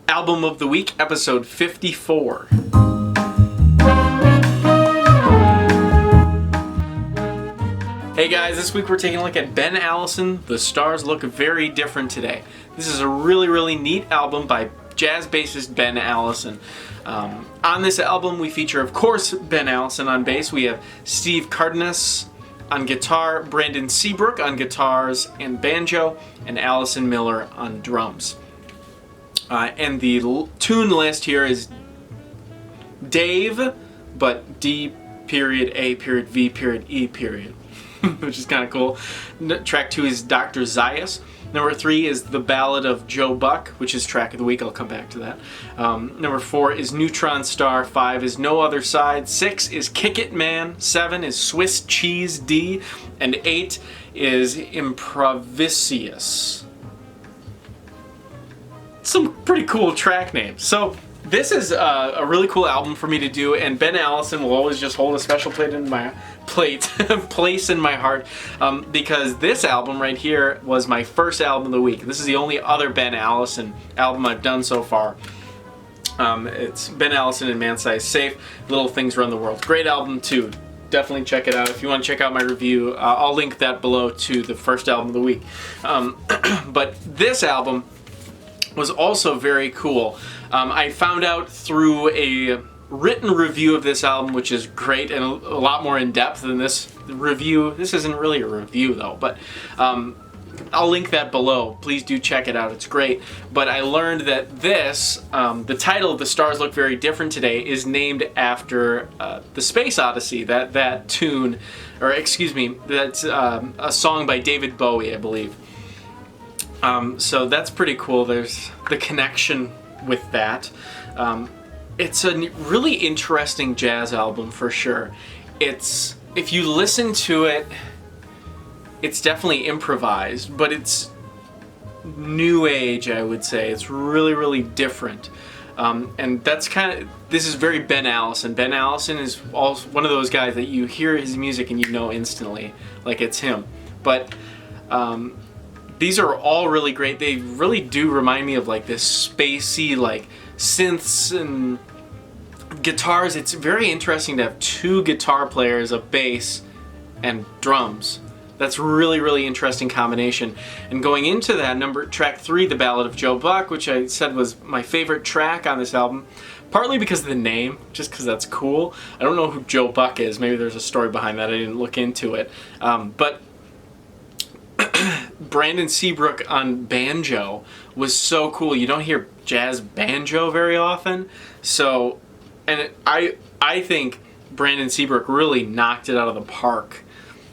Album of the Week, episode 54. Hey guys, this week we're taking a look at Ben Allison, The Stars Look Very Different Today. This is a really neat album by jazz bassist Ben Allison. On this album we feature, of course, Ben Allison on bass. We have Steve Cardenas on guitar, Brandon Seabrook on guitars and banjo, and Allison Miller on drums. And the tune list here is Dave, but D period A period V period E period, which is kind of cool. Track 2 is Dr. Zayas. Number 3 is The Ballad of Joe Buck, which is track of the week. I'll come back to that. Number 4 is Neutron Star. 5 is No Other Side. 6 is Kick It Man. 7 is Swiss Cheese D. And 8 is Improvisius. Some pretty cool track names. So this is a really cool album for me to do, and Ben Allison will always just hold a special place in my heart, because this album right here was my first album of the week. This is the only other Ben Allison album I've done so far. It's Ben Allison and Man Size Safe, Little Things Run the World. Great album too. Definitely check it out. If you want to check out my review, I'll link that below to the first album of the week. But this album was also very cool. I found out through a written review of this album, which is great and a lot more in depth than this review. This isn't really a review though, but I'll link that below. Please do check it out. It's great. But I learned that this, the title of The Stars Look Very Different Today, is named after the Space Odyssey. That tune, or excuse me, that's a song by David Bowie, I believe. So that's pretty cool. There's the connection with that. It's a really interesting jazz album for sure. If you listen to it, it's definitely improvised, but it's new age, I would say. It's really different. And that's this is very Ben Allison. Ben Allison is also one of those guys that you hear his music and you know instantly, like it's him. But these are all really great. They really do remind me of like this spacey, like synths and guitars. It's very interesting to have two guitar players, a bass, and drums. That's really interesting combination. And going into that, track 3, The Ballad of Joe Buck, which I said was my favorite track on this album, partly because of the name, just because that's cool. I don't know who Joe Buck is. Maybe there's a story behind that. I didn't look into it. But Brandon Seabrook on banjo was so cool. You don't hear jazz banjo very often. So, and I think Brandon Seabrook really knocked it out of the park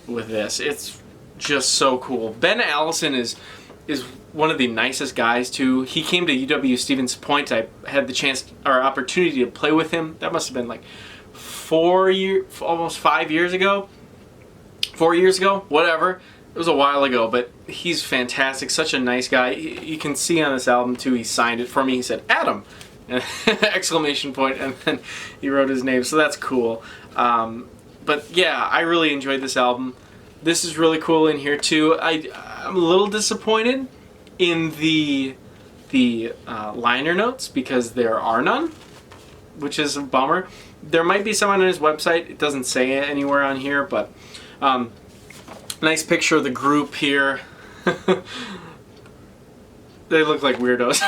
with this. It's just so cool. Ben Allison is one of the nicest guys too. He came to UW Stevens Point. I had the chance or opportunity to play with him. That must have been like almost 5 years ago. 4 years ago, whatever. It was a while ago, but he's fantastic. Such a nice guy. You can see on this album too, he signed it for me. He said, "Adam!" exclamation point, and then he wrote his name. So that's cool. But yeah, I really enjoyed this album. This is really cool in here too. I'm a little disappointed in the liner notes because there are none, which is a bummer. There might be some on his website. It doesn't say it anywhere on here, but nice picture of the group here. They look like weirdos,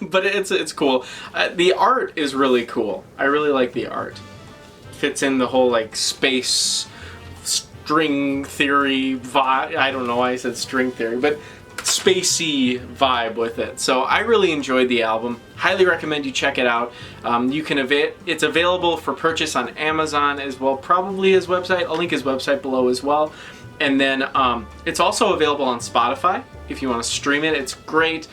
but it's cool. The art is really cool. I really like the art. Fits in the whole like space string theory vibe. I don't know why I said string theory, but spacey vibe with it. So I really enjoyed the album. Highly recommend you check it out. It's available for purchase on Amazon as well, probably his website. I'll link his website below as well. And then it's also available on Spotify if you want to stream it. It's great.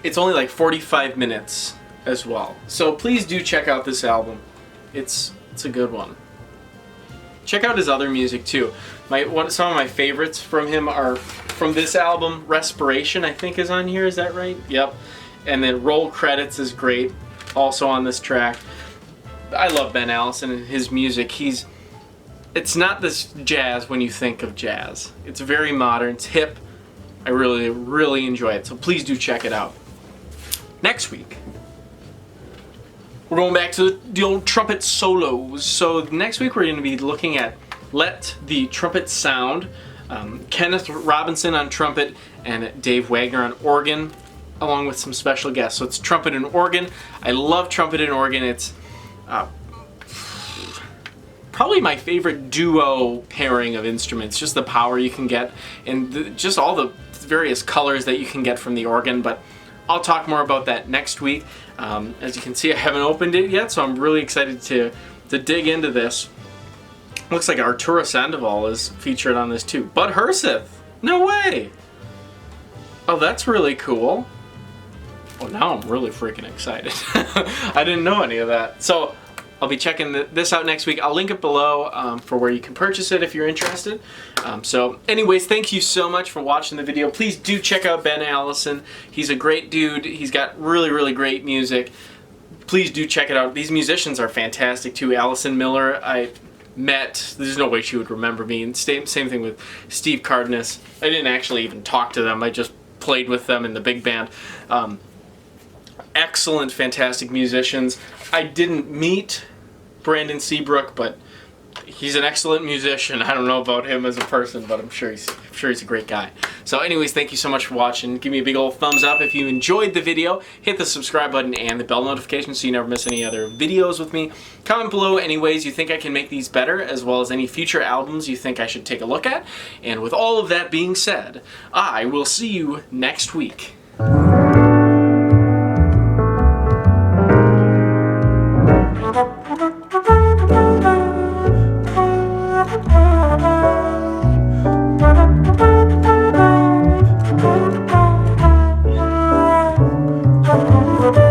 It's only like 45 minutes as well. So please do check out this album. It's a good one. Check out his other music too. Some of my favorites from him are from this album. Respiration, I think, is on here. Is that right? Yep. And then Roll Credits is great, also on this track. I love Ben Allison and his music. It's not this jazz when you think of jazz. It's very modern, it's hip. I really enjoy it, so please do check it out. next week, we're going back to the old trumpet solos. So next week we're going to be looking at Let the Trumpet Sound, Kenneth Robinson on trumpet and Dave Wagner on organ, along with some special guests. So it's trumpet and organ. I love trumpet and organ. It's probably my favorite duo pairing of instruments. Just the power you can get and just all the various colors that you can get from the organ. But I'll talk more about that next week. As you can see, I haven't opened it yet, so I'm really excited to dig into this. Looks like Arturo Sandoval is featured on this too. Bud Herseth! No way! Oh, that's really cool. Well, now I'm really freaking excited. I didn't know any of that. So I'll be checking this out next week. I'll link it below for where you can purchase it if you're interested. So anyways, thank you so much for watching the video. Please do check out Ben Allison. He's a great dude. He's got really, really great music. Please do check it out. These musicians are fantastic too. Allison Miller, I met, there's no way she would remember me. And same thing with Steve Cardenas. I didn't actually even talk to them. I just played with them in the big band. Excellent, fantastic musicians. I didn't meet Brandon Seabrook, but he's an excellent musician. I don't know about him as a person, but I'm sure he's a great guy. So anyways, thank you so much for watching. Give me a big old thumbs up if you enjoyed the video. Hit the subscribe button and the bell notification so you never miss any other videos with me. Comment below any ways you think I can make these better, as well as any future albums you think I should take a look at. And with all of that being said, I will see you next week. Thank you.